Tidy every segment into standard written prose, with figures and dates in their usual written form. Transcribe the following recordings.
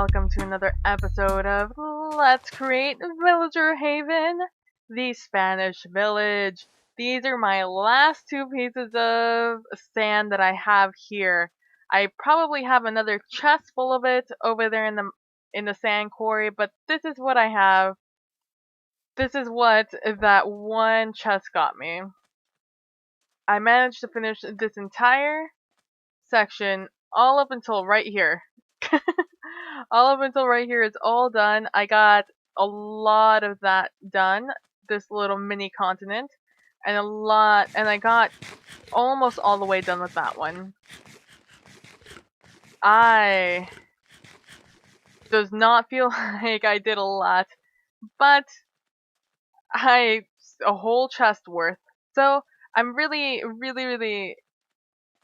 welcome to another episode of Let's Create Villager Haven, the Spanish Village. These are my last two pieces of sand that I have here. I probably have another chest full of it over there in the sand quarry, but this is what I have. This is what that one chest got me. I managed to finish this entire section all up until right here. All up until right here is all done. I got a lot of that done, this little mini continent, and I got almost all the way done with that one. I does not feel like I did a lot, but a whole chest worth. So I'm really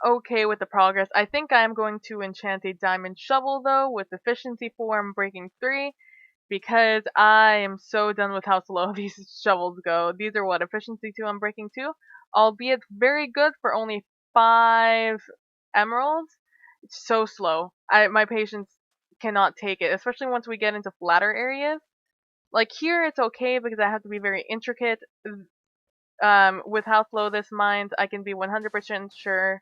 okay with the progress. I think I'm going to enchant a diamond shovel though with efficiency 4 and breaking 3 because I am so done with how slow these shovels go. These are what, efficiency 2 and breaking 2? Albeit very good for only 5 emeralds. It's so slow. My patience cannot take it, especially once we get into flatter areas. Like here it's okay because I have to be very intricate. With how slow this mines, I can be 100% sure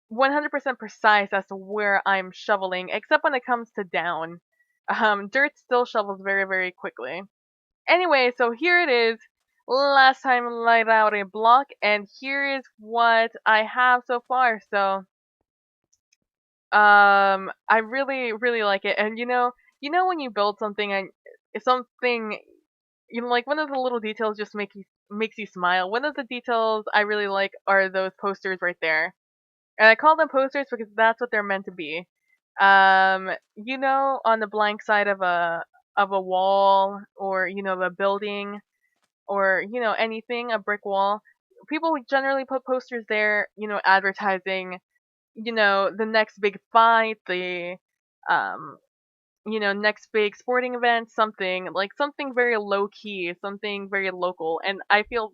100% precise as to where I'm shoveling, except when it comes to down. Dirt still shovels very quickly. Anyway, so here it is. Last time I laid out a block, and here is what I have so far. So, I really like it. And you know when you build something and something, like one of the little details just makes you smile. One of the details I really like are those posters right there. And I call them posters because that's what they're meant to be. On the blank side of a wall or a building or anything, a brick wall. People generally put posters there, advertising, the next big fight, the um, next big sporting event, something very low key, something very local, and I feel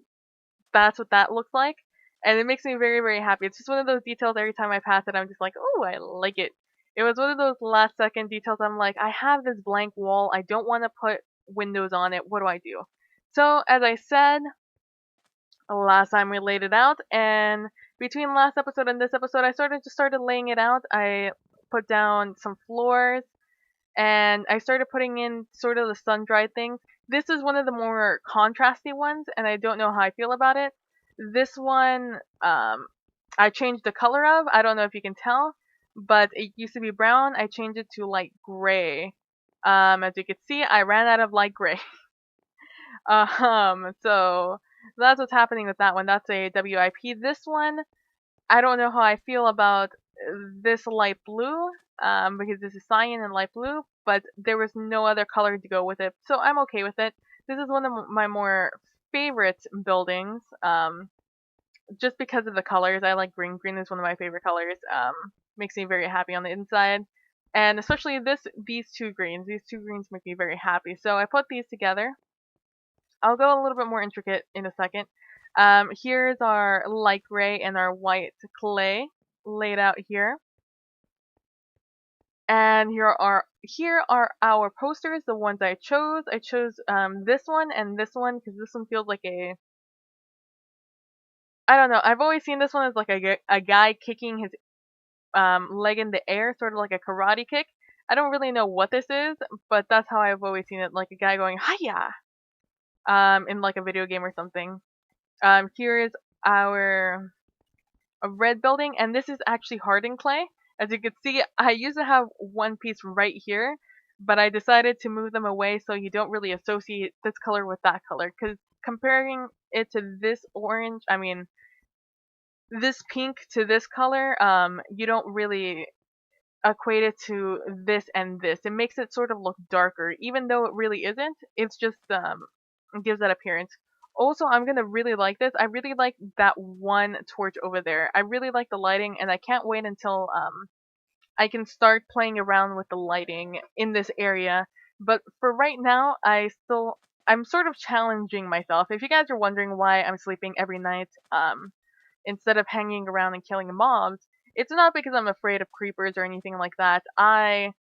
that's what that looks like. And it makes me very happy. It's just one of those details every time I pass it, I'm just like, oh, I like it. It was one of those last second details. I'm like, I have this blank wall. I don't want to put windows on it. What do I do? So, as I said, last time we laid it out, and between last episode and this episode, I started laying it out. I put down some floors, and I started putting in sort of the sun-dried things. This is one of the more contrasty ones, and I don't know how I feel about it. This one, I changed the color of. I don't know if you can tell, but it used to be brown. I changed it to light gray. As you can see, I ran out of light gray. So that's what's happening with that one. That's a WIP. This one, I don't know how I feel about this light blue, because this is cyan and light blue, but there was no other color to go with it, so I'm okay with it. This is one of my more favorite buildings, just because of the colors. I like green. Green is one of my favorite colors. Makes me very happy on the inside, and especially these two greens. These two greens make me very happy. So I put these together. I'll go a little bit more intricate in a second. Here's our light gray and our white clay laid out here. And here are our posters, the ones I chose. I chose this one and this one because this one feels like I don't know. I've always seen this one as like a guy kicking his leg in the air, sort of like a karate kick. I don't really know what this is, but that's how I've always seen it, like a guy going hiya, in like a video game or something. Here is our a red building, and this is actually hardened clay. As you can see, I used to have one piece right here, but I decided to move them away so you don't really associate this color with that color. Because comparing it to this orange, I mean, this pink to this color, you don't really equate it to this and this. It makes it sort of look darker, even though it really isn't. It's just it gives that appearance. Also, I'm gonna really like this. I really like that one torch over there. I really like the lighting, and I can't wait until I can start playing around with the lighting in this area. But for right now, I'm sort of challenging myself. If you guys are wondering why I'm sleeping every night, instead of hanging around and killing mobs, it's not because I'm afraid of creepers or anything like that. I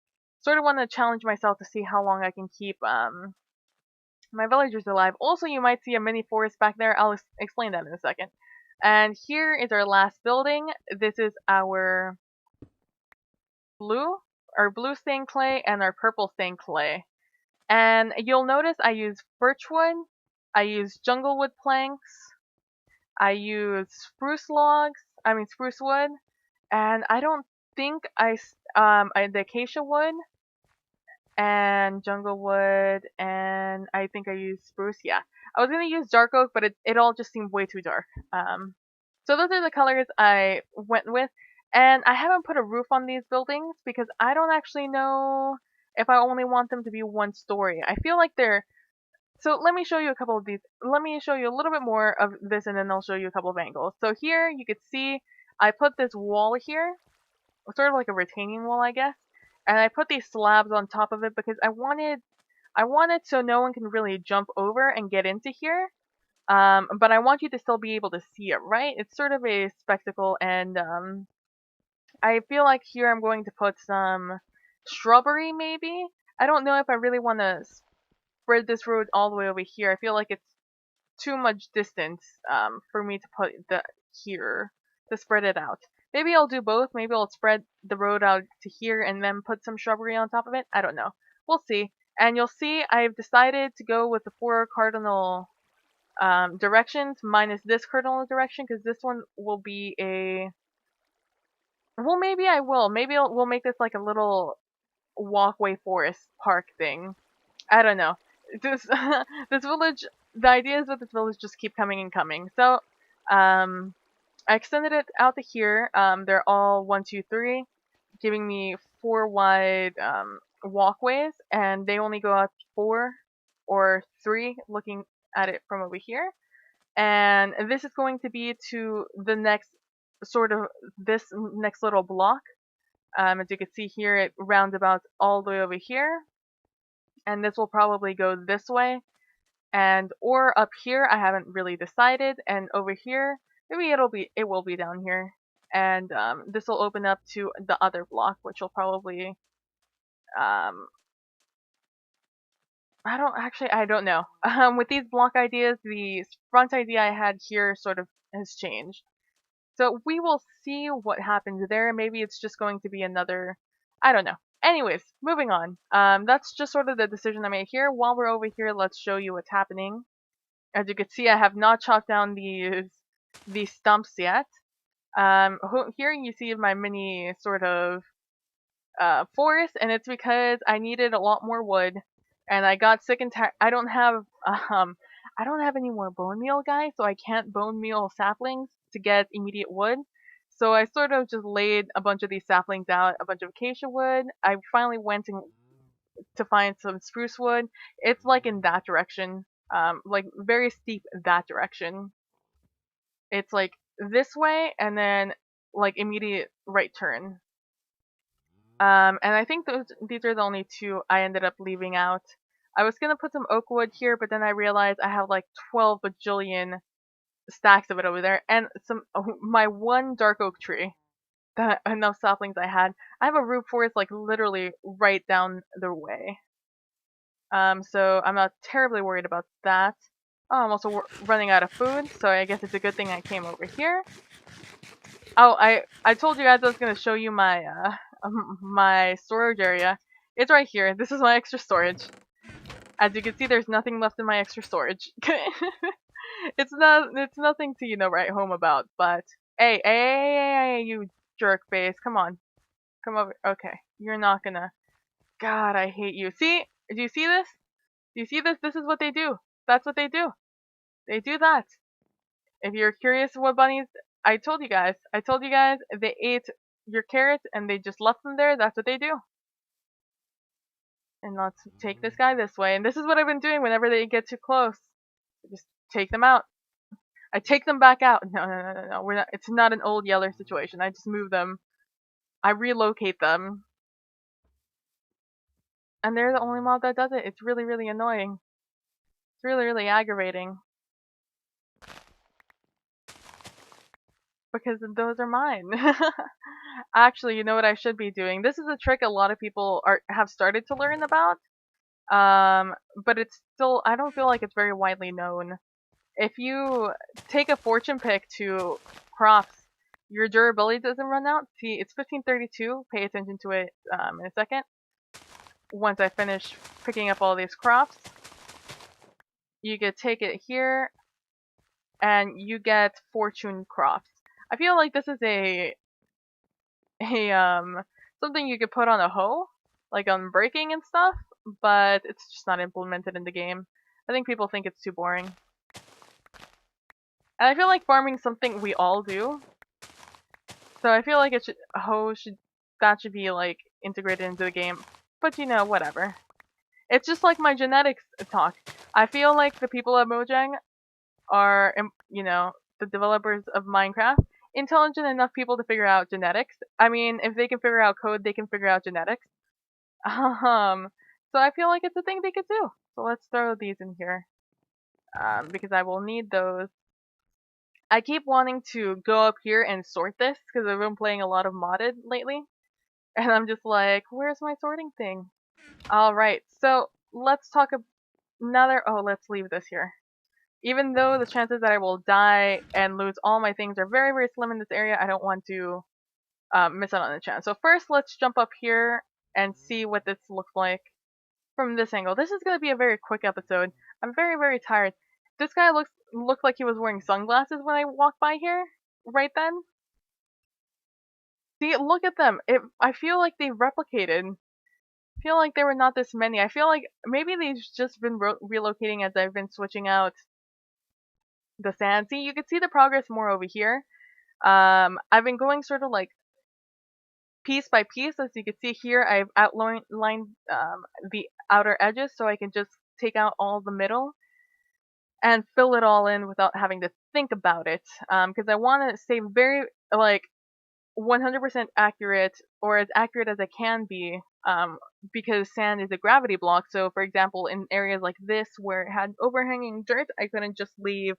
sort of want to challenge myself to see how long I can keep my villagers alive. Also, you might see a mini forest back there. I'll explain that in a second. And here is our last building. This is our blue, stained clay and our purple stained clay. And you'll notice I use birch wood, I use jungle wood planks, I use spruce wood, and I don't think the acacia wood and jungle wood, and I think I used spruce. Yeah, I was gonna use dark oak, but it all just seemed way too dark. So those are the colors I went with, and I haven't put a roof on these buildings because I don't actually know if I only want them to be one story. I feel like they're so let me show you a couple of these. Let me show you a little bit more of this and then I'll show you a couple of angles. So here you could see I put this wall here, sort of like a retaining wall, I guess. And I put these slabs on top of it because I wanted so no one can really jump over and get into here. But I want you to still be able to see it, right? It's sort of a spectacle, and I feel like here I'm going to put some shrubbery, maybe. I don't know if I really want to spread this road all the way over here. I feel like it's too much distance for me to put here to spread it out. Maybe I'll do both. Maybe I'll spread the road out to here and then put some shrubbery on top of it. I don't know. We'll see. And you'll see I've decided to go with the 4 cardinal directions minus this cardinal direction because this one will be a... Well, maybe I will. Maybe we'll make this like a little walkway forest park thing. I don't know. This this village, the ideas of this village just keep coming and coming. So, I extended it out to here. They're all 1, 2, 3, giving me 4 wide walkways, and they only go up 4 or 3, looking at it from over here. And this is going to be to the next this next little block. As you can see here, it roundabouts all the way over here, and this will probably go this way, and or up here. I haven't really decided, and over here maybe it will be down here, and this will open up to the other block, which will probably I don't know. With these block ideas, the front idea I had here sort of has changed. So we will see what happens there. Maybe it's just going to be another, I don't know. Anyways, moving on. That's just sort of the decision I made here. While we're over here, let's show you what's happening. As you can see, I have not chopped down these stumps yet. Here you see my mini sort of forest, and it's because I needed a lot more wood, and I got sick and tired. I don't have any more bone meal, guys, so I can't bone meal saplings to get immediate wood. So I sort of just laid a bunch of these saplings out, a bunch of acacia wood. I finally went to find some spruce wood. It's like in that direction, like very steep that direction. It's like this way and then like immediate right turn. And I think these are the only 2 I ended up leaving out. I was gonna put some oak wood here, but then I realized I have like 12 bajillion stacks of it over there, and my 1 dark oak tree. That enough saplings I had. I have a root forest like literally right down the way. So I'm not terribly worried about that. Oh, I'm also running out of food, so I guess it's a good thing I came over here. Oh, I told you guys I was gonna show you my my storage area. It's right here. This is my extra storage. As you can see, there's nothing left in my extra storage. It's nothing to write home about. But hey, you jerk face, come on, come over. Okay, you're not gonna. God, I hate you. See? Do you see this? Do you see this? This is what they do. That's what they do. They do that. If you're curious what bunnies, I told you guys. They ate your carrots and they just left them there. That's what they do. And let's take this guy this way. And this is what I've been doing whenever they get too close. I just take them out. I take them back out. No. We're not. It's not an old Yeller situation. I just move them. I relocate them. And they're the only mob that does it. It's really, really annoying. It's really, really aggravating. because those are mine. Actually, you know what I should be doing? This is a trick a lot of people have started to learn about. But it's still, I don't feel like it's very widely known. If you take a fortune pick to crops, your durability doesn't run out. See, it's 1532. Pay attention to it in a second. Once I finish picking up all these crops, you could take it here, and you get fortune crops. I feel like this is a something you could put on a hoe, like on breaking and stuff, but it's just not implemented in the game. I think people think it's too boring. And I feel like farming something we all do. So I feel like that should be like integrated into the game. But you know, whatever. It's just like my genetics talk. I feel like the people at Mojang are, you know, the developers of Minecraft, intelligent enough people to figure out genetics. I mean, if they can figure out code, they can figure out genetics. So I feel like it's a thing they could do. So let's throw these in here. Because I will need those. I keep wanting to go up here and sort this because I've been playing a lot of modded lately. And I'm just like, where's my sorting thing? Alright, so let's talk another. Oh, let's leave this here. Even though the chances that I will die and lose all my things are very, very slim in this area, I don't want to miss out on the chance. So first, let's jump up here and see what this looks like from this angle. This is going to be a very quick episode. I'm very, very tired. This guy looked like he was wearing sunglasses when I walked by here, right then. See, look at them. I feel like they replicated. I feel like there were not this many. I feel like maybe they've just been relocating as I've been switching out the sand. See, you can see the progress more over here. I've been going sort of like piece by piece. As you can see here, I've outlined the outer edges so I can just take out all the middle and fill it all in without having to think about it. Because I want to stay very, like, 100% accurate, or as accurate as I can be, because sand is a gravity block. So, for example, in areas like this where it had overhanging dirt, I couldn't just leave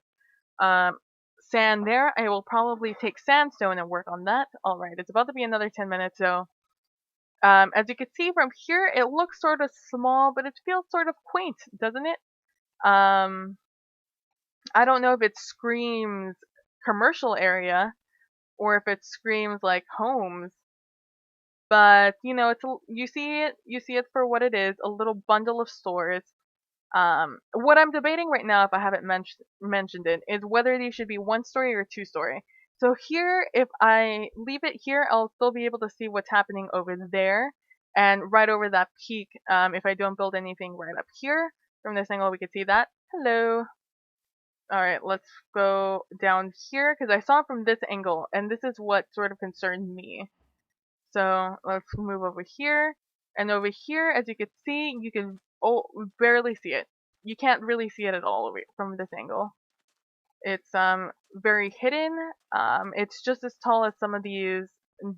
sand there. I will probably take sandstone and work on that. Alright, it's about to be another 10 minutes, so as you can see from here, it looks sort of small, but it feels sort of quaint, doesn't it? I don't know if it screams commercial area or if it screams like homes, but you know, you see it for what it is, a little bundle of stores. What I'm debating right now, if I haven't mentioned it, is whether these should be 1-story or 2-story. So here, if I leave it here, I'll still be able to see what's happening over there and right over that peak. If I don't build anything right up here, from this angle we can see that. Hello. Alright, let's go down here, because I saw it from this angle, and this is what sort of concerned me. So let's move over here, and over here, as you can see, you can barely see it. You can't really see it at all from this angle. It's very hidden. It's just as tall as some of these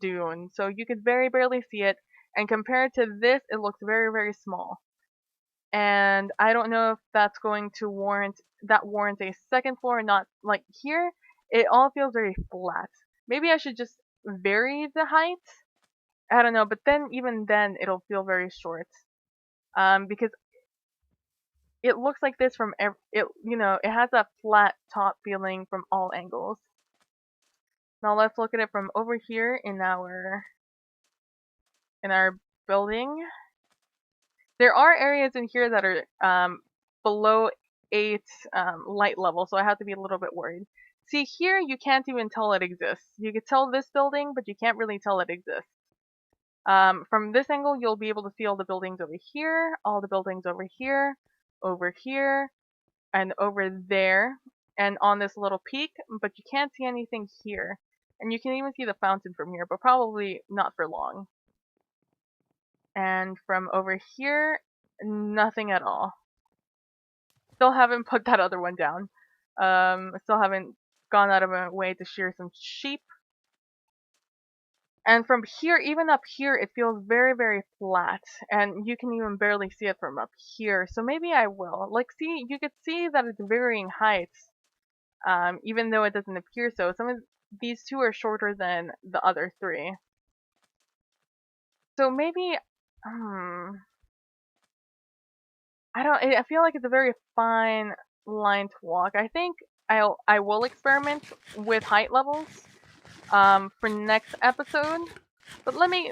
dunes, so you could very barely see it, and compared to this, it looks very, very small. And I don't know if that's going to warrants a second floor, not like here. It all feels very flat. Maybe I should just vary the height. I don't know, but then even then it'll feel very short. Because it looks like this from it has a flat top feeling from all angles. Now let's look at it from over here in our building. There are areas in here that are below 8 light level, so I have to be a little bit worried. See, here you can't even tell it exists. You can tell this building, but you can't really tell it exists. From this angle, you'll be able to see all the buildings over here, all the buildings over here, and over there, and on this little peak, but you can't see anything here. And you can even see the fountain from here, but probably not for long. And from over here, nothing at all. Still haven't put that other one down. Still haven't gone out of my way to shear some sheep. And from here, even up here, it feels very, very flat. And you can even barely see it from up here. So maybe I will. Like, see, you could see that it's varying heights. Even though it doesn't appear so. these two are shorter than the other three. So maybe, hmm, I feel like it's a very fine line to walk. I think I will experiment with height levels for next episode. But let me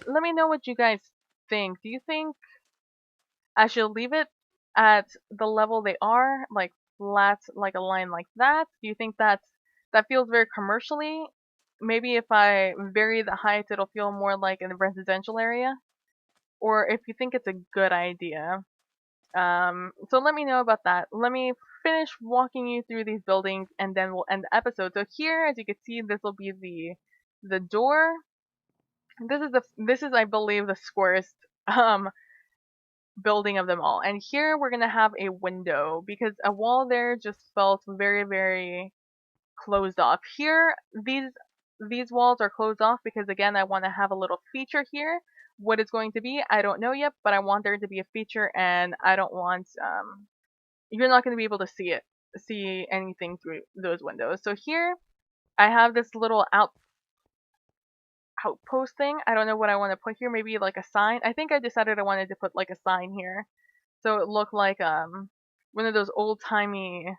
know what you guys think. Do you think I should leave it at the level they are, like flat, like a line like that? Do you think that feels very commercially? Maybe if I vary the height, it'll feel more like in a residential area. Or if you think it's a good idea. So let me know about that. Let me finish walking you through these buildings, and then we'll end the episode. So here, as you can see, this will be the door. This is I believe the squarest um building of them all. And here we're gonna have a window because a wall there just felt very closed off. Here, these walls are closed off because again I want to have a little feature here. What it's going to be, I don't know yet, but I want there to be a feature, and I don't want you're not going to be able to see anything through those windows. So here I have this little outpost thing. I don't know what I want to put here. Maybe like a sign. I think I decided I wanted to put like a sign here, so it looked like one of those old timey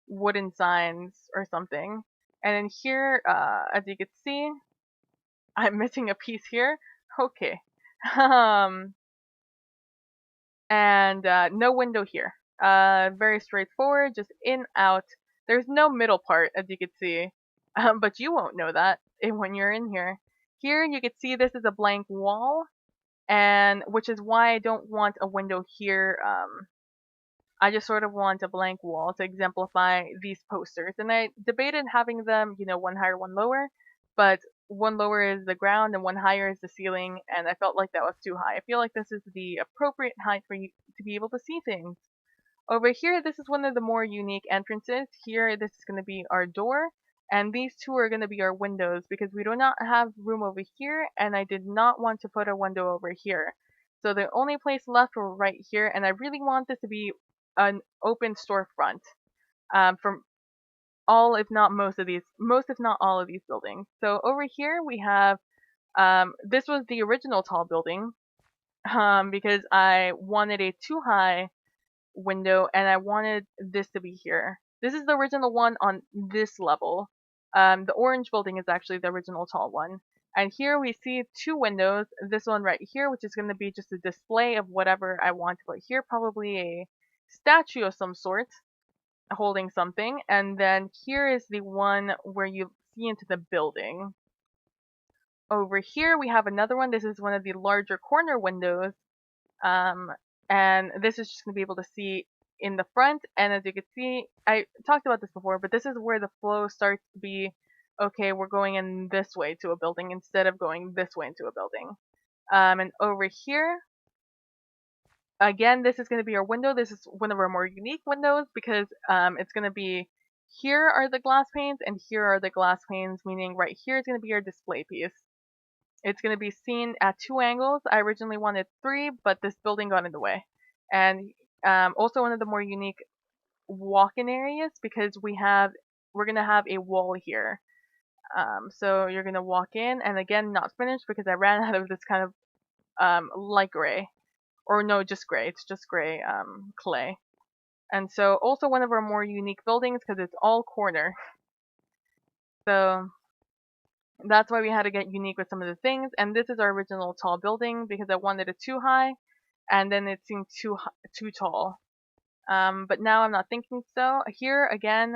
wooden signs or something. And then here, as you can see, I'm missing a piece here. Okay. Um, and no window here. Very straightforward, just in, out. There's no middle part, as you can see. But you won't know that when you're in here. Here you can see this is a blank wall, and which is why I don't want a window here. I just sort of want a blank wall to exemplify these posters. And I debated having them, one higher, one lower, but one lower is the ground and one higher is the ceiling, and I felt like that was too high. I feel like this is the appropriate height for you to be able to see things. Over here, this is one of the more unique entrances. Here, this is going to be our door, and these two are going to be our windows because we do not have room over here, and I did not want to put a window over here. So the only place left were right here, and I really want this to be an open storefront from all, if not most, if not all of these buildings. So over here we have, this was the original tall building because I wanted a too high window and I wanted this to be here. This is the original one on this level. The orange building is actually the original tall one. And here we see two windows. This one right here, which is going to be just a display of whatever I want to put here, probably a statue of some sort holding something. And then here is the one where you see into the building. Over here we have another one. This is one of the larger corner windows. Um, and this is just going to be able to see in the front. And as you can see, I talked about this before, but this is where the flow starts to be, okay, we're going in this way to a building instead of going this way into a building. And over here, again, this is going to be our window. This is one of our more unique windows because it's going to be, here are the glass panes and here are the glass panes, meaning right here is going to be our display piece. It's going to be seen at two angles. I originally wanted three, but this building got in the way. And also one of the more unique walk-in areas because we're going to have a wall here. So you're going to walk in, and again, not finished because I ran out of this kind of light gray. Or no, just gray. It's just gray clay. And so also one of our more unique buildings because it's all corner. So that's why we had to get unique with some of the things. And this is our original tall building because I wanted it too high, and then it seemed too tall. But now I'm not thinking so. Here again,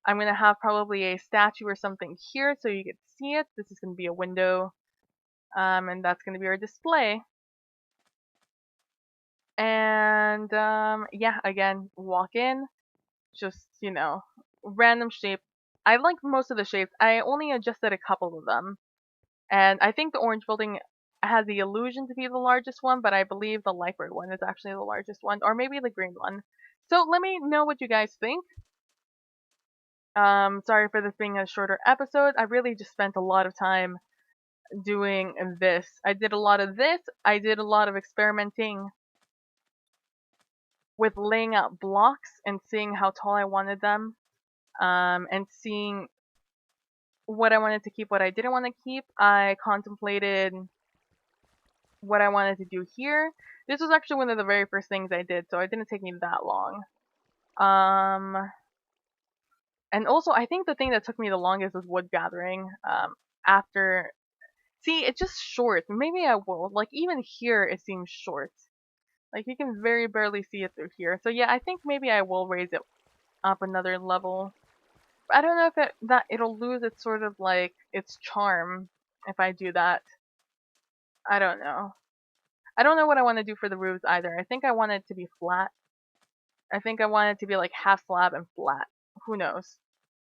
I'm gonna have probably a statue or something here so you can see it. This is gonna be a window, and that's gonna be our display. And yeah, again, walk in, just random shape. I like most of the shapes. I only adjusted a couple of them. And I think the orange building has the illusion to be the largest one, but I believe the light gray one is actually the largest one, or maybe the green one. So let me know what you guys think. Sorry for this being a shorter episode. I really just spent a lot of time doing this. I did a lot of this. I did a lot of experimenting with laying out blocks and seeing how tall I wanted them, and seeing what I wanted to keep, what I didn't want to keep. I contemplated what I wanted to do here. This was actually one of the very first things I did, so it didn't take me that long. And also, I think the thing that took me the longest was wood gathering. After, see, it's just short. Maybe I will. Like, even here, it seems short. Like, you can very barely see it through here. So yeah, I think maybe I will raise it up another level. But I don't know if that it'll lose its sort of like its charm if I do that. I don't know. I don't know what I want to do for the roofs either. I think I want it to be flat. I think I want it to be like half slab and flat. Who knows?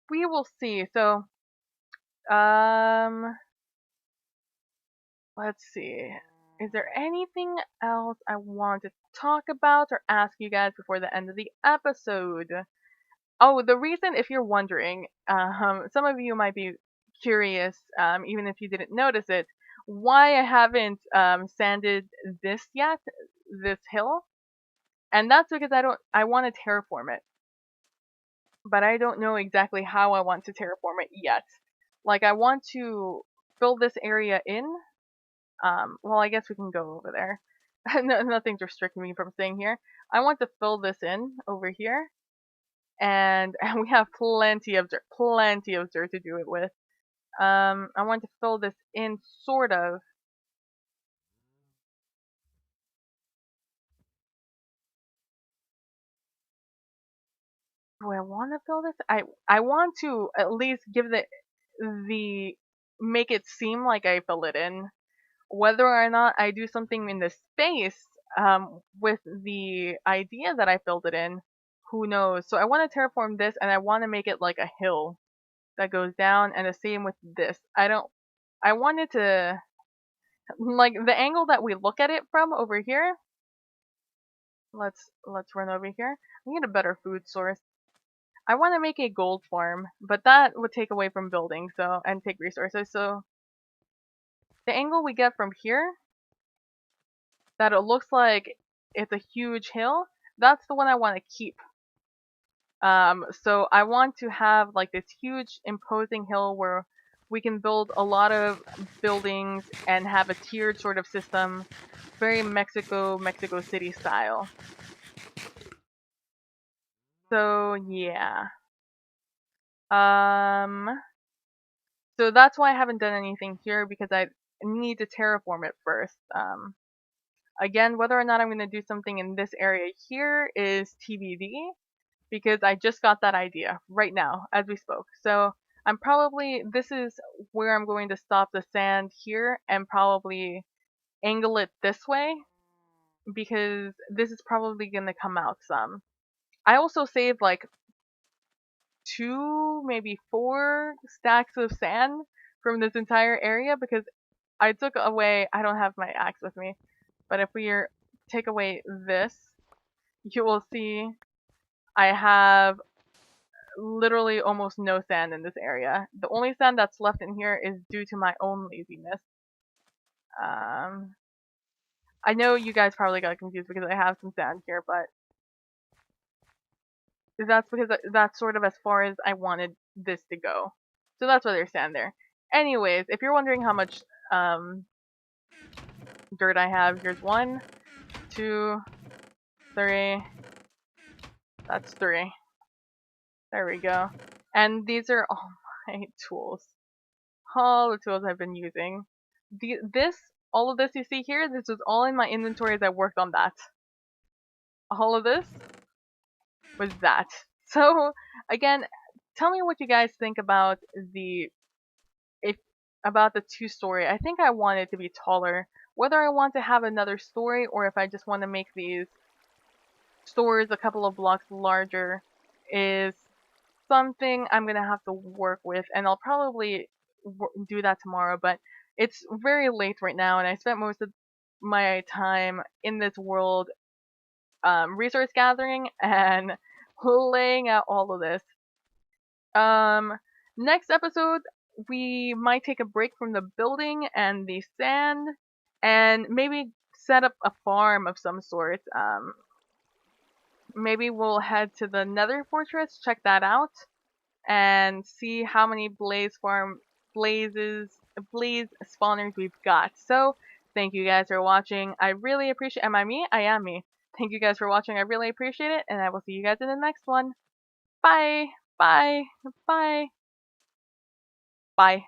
We will see. So, um, let's see. Is there anything else I want to talk about or ask you guys before the end of the episode? Oh, the reason, if you're wondering, some of you might be curious, even if you didn't notice it, why I haven't sanded this yet, this hill, and that's because I want to terraform it, but I don't know exactly how I want to terraform it yet. Like, I want to fill this area in. Well, I guess we can go over there. Nothing's restricting me from staying here. I want to fill this in over here, and we have plenty of dirt to do it with. I want to fill this in, sort of. Do I want to fill this? I want to at least give the make it seem like I fill it in. Whether or not I do something in the space with the idea that I filled it in, who knows? So I want to terraform this, and I want to make it like a hill that goes down, and the same with this. I wanted to, like, the angle that we look at it from over here. Let's run over here. I need a better food source. I want to make a gold farm, but that would take away from building, so, and take resources. So the angle we get from here, that it looks like it's a huge hill, that's the one I want to keep. So I want to have like this huge imposing hill where we can build a lot of buildings and have a tiered sort of system, very Mexico City style. So yeah. So that's why I haven't done anything here, because I need to terraform it first. Again, whether or not I'm going to do something in this area here is TBD, because I just got that idea right now as we spoke. So this is where I'm going to stop the sand here and probably angle it this way, because this is probably going to come out some. I also saved like 2, maybe 4 stacks of sand from this entire area, because I took away, I don't have my axe with me, but if we take away this, you will see I have literally almost no sand in this area. The only sand that's left in here is due to my own laziness. I know you guys probably got confused because I have some sand here, but that's because that's sort of as far as I wanted this to go. So that's why there's sand there. Anyways, if you're wondering how much dirt I have, here's 1, 2, 3. That's 3. There we go. And these are all my tools. All the tools I've been using. All of this you see here, this was all in my inventory as I worked on that. All of this was that. So, again, tell me what you guys think about the 2-story. I think I want it to be taller. Whether I want to have another story or if I just want to make these stores a couple of blocks larger is something I'm gonna have to work with, and I'll probably do that tomorrow. But it's very late right now, and I spent most of my time in this world resource gathering and laying out all of this. Next episode, we might take a break from the building and the sand, and maybe set up a farm of some sort. Maybe we'll head to the Nether Fortress, check that out, and see how many blaze farm blaze spawners we've got. So thank you guys for watching. I really appreciate. Am I me? I am me. Thank you guys for watching. I really appreciate it, and I will see you guys in the next one. Bye. Bye. Bye. Bye.